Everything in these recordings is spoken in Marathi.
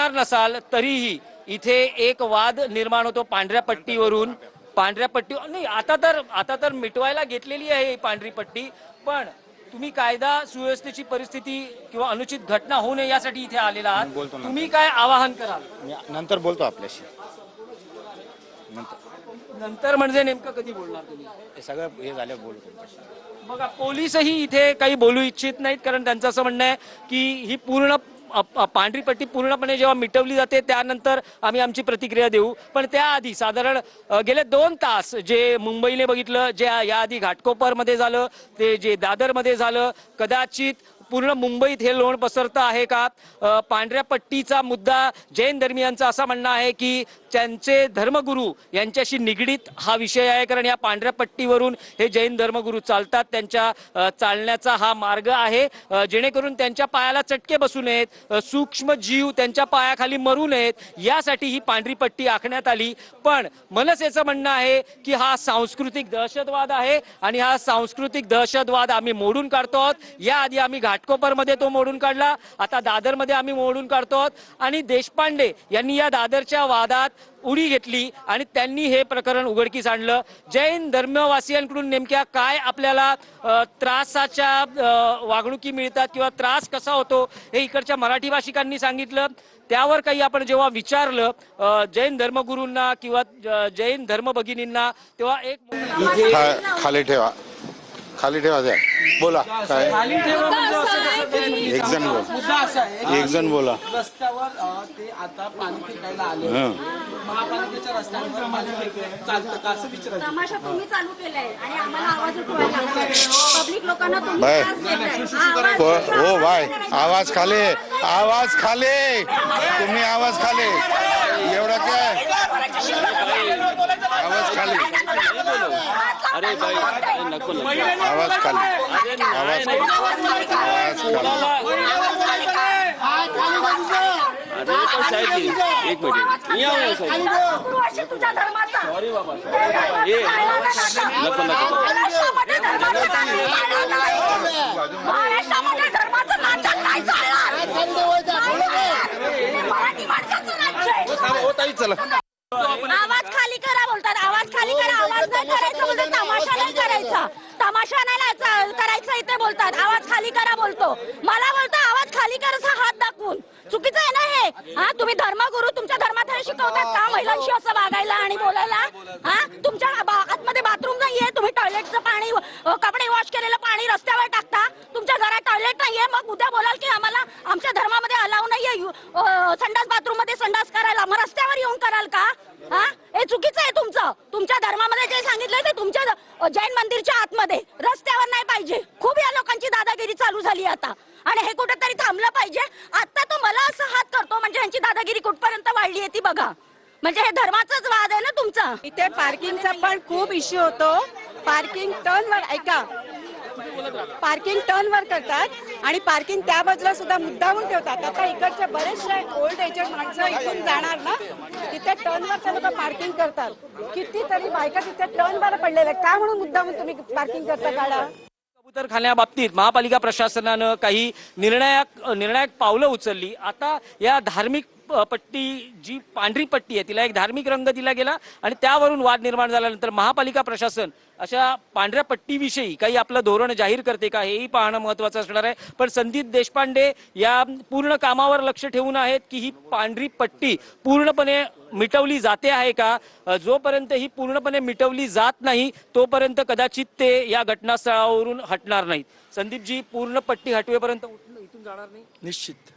करणार नसाल तरीही इथे एक वाद निर्माण होतो पांढऱ्या पट्टीवरून. पांढऱ्या पट्टी नाही, आता तर मिटवायला घेतलेली आहे ही पांढरी पट्टी, पण तुम्ही कायदा सुव्यवस्थेची परिस्थिती किंवा अनुचित घटना होऊ नये यासाठी इथे आलेला आहात. तुम्ही काय आवाहन कराल? नंतर बोलतो आपल्याशी. नंतर म्हणजे नेमकं कधी बोलणार तुम्ही? हे सगळं हे झालं बोलतो. बघा, पोलीसही इथे काही बोलू इच्छित नाहीत, कारण त्यांचं असं म्हणणं आहे की ही पूर्ण पांढरी पट्टी पूर्णपणे जेव्हा मिटवली जाते त्यानंतर आम्ही आमची प्रतिक्रिया देऊ. पण त्याआधी साधारण गेले 2 तास जे मुंबईने बघितलं, जे याआधी घाटकोपरमध्ये झालं, ते जे दादरमध्ये झालं, कदाचित पूर्ण मुंबईत हे लोण पसरतं आहे का? पांढऱ्या पट्टीचा मुद्दा जैन धर्मियांचा असं म्हणणं आहे की त्यांचे धर्मगुरू यांच्याशी निगडीत हा विषय आहे, कारण या पांढऱ्या पट्टीवरून हे जैन धर्मगुरू चालतात. त्यांच्या चालण्याचा हा मार्ग आहे, जेणेकरून त्यांच्या पायाला चटके बसू नयेत, सूक्ष्म जीव त्यांच्या पायाखाली मरू नयेत, यासाठी ही पांढरी पट्टी आखण्यात आली. पण मनसेचं म्हणणं आहे की हा सांस्कृतिक दहशतवाद आहे आणि हा सांस्कृतिक दहशतवाद आम्ही मोडून काढतो आहोत. याआधी आम्ही घाटकोपरमध्ये तो मोडून काढला, आता दादरमध्ये आम्ही मोडून काढतो आहोत. आणि देशपांडे यांनी या दादरच्या वादात उडी घेतली आणि त्यांनी हे प्रकरण उघडकीस आणलं. जैन धर्मवासियांकडून नेमक्या काय आपल्याला त्रासाच्या वागणुकी मिळतात किंवा त्रास कसा होतो हे इकडच्या मराठी भाषिकांनी सांगितलं. त्यावर काही आपण जेव्हा विचारलं जैन धर्मगुरूंना किंवा जैन धर्मभगिनींना, तेव्हा एक खाली ठेवा द्या. बोला काय? खाली ठेवा म्हणजे असं कसं काय? एक जण बोल. मुद्दा असा आहे, एक जण बोला. रस्त्यावर ते आता पाणी फेकायला आले, महापालिकेच्या रस्त्यांवर पाणी फेकायला चालतं का असं विचारायचं. तमाशा तुम्ही चालू केलाय आणि आम्हाला आवाज उठवायला लागलाय. पब्लिक लोकांना तुम्ही त्रास देताय. हो बाय, आवाज खाली, आवाज खाली, तुम्ही आवाज खाली. एवढं काय आवाज खाली, अरे बाई नको नको. आवाज खाली, आवाज खाली, आवाज खाली. अरे पण साहेब एक मिनिट या साहेब. तुझ्या धर्माचा सॉरी बाबा, हे नको नको. महाराष्ट्रामध्ये धर्माचं नाटक नाही चालणार. मराठी माणसाचं राज्य आहे. चला आवाज खाली करा बोलतात, आवाज खाली करा. आवाज नाही करायचा बोलतात, तमाशा नाही करायचा, तमाशा नाही करायचा इथे बोलतात. आवाज खाली करा बोलतो, मला बोलतो आवाज खाली करायचा हात दाखवून. चुकीचं आहे ना हे? हा, तुम्ही धर्मगुरू तुमच्या धर्मात हे शिकवतात का महिलांशी असं वागायला आणि बोलायला? हा, तुमच्या आतमध्ये बाथरूम नाहीये, तुम्ही टॉयलेटचं पाणी, कपडे वॉश केलेलं पाणी रस्त्यावर टाकता. तुमच्या घरात टॉयलेट नाहीये, मग उद्या बोलाल की आम्हाला आमच्या धर्मामध्ये अलाव नाहीये संडास बाथरूम मध्ये संडास करायला, मग रस्त्यावर येऊन कराल का? हा, हे चुकीचं आहे तुमचं. तुमच्या धर्मामध्ये जे सांगितलंय ते तुमच्या जैन मंदिरच्या आतमध्ये, रस्त्यावर नाही पाहिजे. खूप या लोकांची दादागिरी चालू झाली आता आणि हे कुठेतरी थांबलं पाहिजे. आता तो मला असं हात करतो म्हणजे यांची दादागिरी कुठपर्यंत वाढली आहे ती बघा. म्हणजे हे धर्माचाच वाद आहे ना तुमचा. इथे पार्किंगचा पण खूप इश्यू होतो. पार्किंग टर्नवर, ऐका, पार्किंग टर्नवर करतात आणि पार्किंग त्या बाजूला सुद्धा मुद्दामून ठेवतात. आता इकडचे बरेचसे ओल्ड एजेड माणसं इथून जाणार ना, तिथे टर्नवर ते लोक पार्किंग करतात. कितीतरी बायका तिथे टर्नवर पडलेल्या, का म्हणून मुद्दामून तुम्ही पार्किंग करता? काढा. कबूतरखान्याबाबतीत महापालिका प्रशासनानं काही निर्णायक पावलं उचलली. आता या धार्मिक पट्टी, जी पांढरी पट्टी आहे, तिला एक धार्मिक रंग दिला गेला आणि त्यावरून वाद निर्माण झाल्यानंतर महापालिका प्रशासन अशा पांढऱ्या पट्टीविषयी काही आपलं धोरण जाहीर करते का हेही पाहणं महत्वाचं असणार आहे. पण संदीप देशपांडे या पूर्ण कामावर लक्ष ठेवून आहेत की ही पांढरी पट्टी पूर्णपणे मिटवली जाते आहे का. जोपर्यंत ही पूर्णपणे मिटवली जात नाही तोपर्यंत कदाचित ते या घटनास्थळावरून हटणार नाहीत. संदीपजी, पूर्ण पट्टी हटवेपर्यंत इथून जाणार नाही? निश्चित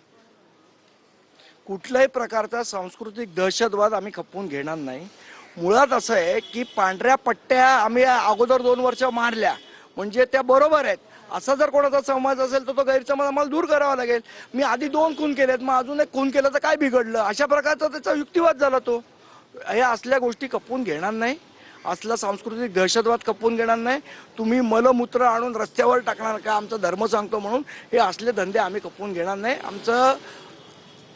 कुठल्याही प्रकारचा सांस्कृतिक दहशतवाद आम्ही खपवून घेणार नाही. मुळात असं आहे की पांढऱ्या पट्ट्या आम्ही अगोदर 2 वर्ष मारल्या म्हणजे त्या बरोबर आहेत, असा जर कोणाचा समज असेल तर तो गैरसमज आम्हाला दूर करावा लागेल. मी आधी 2 खून केलेत, मग अजून 1 खून केलं तर काय बिघडलं, अशा प्रकारचा त्याचा युक्तिवाद झाला. तो हे असल्या गोष्टी खपवून घेणार नाही, असला सांस्कृतिक दहशतवाद खपवून घेणार नाही. तुम्ही मलमूत्र आणून रस्त्यावर टाकणार का आमचा धर्म सांगतो म्हणून, हे असले धंदे आम्ही खपवून घेणार नाही. आमचं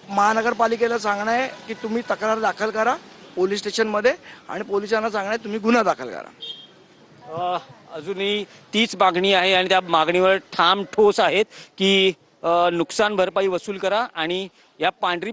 महानगरपालिकेला सांगणं आहे की तुम्ही तक्रार दाखल करा पोलीस स्टेशनमध्ये आणि पोलिसांना सांगणं आहे तुम्ही गुन्हा दाखल करा. अजूनही तीच मागणी आहे आणि त्या मागणीवर ठाम ठोस आहेत की नुकसान भरपाई वसूल करा आणि या पांढरी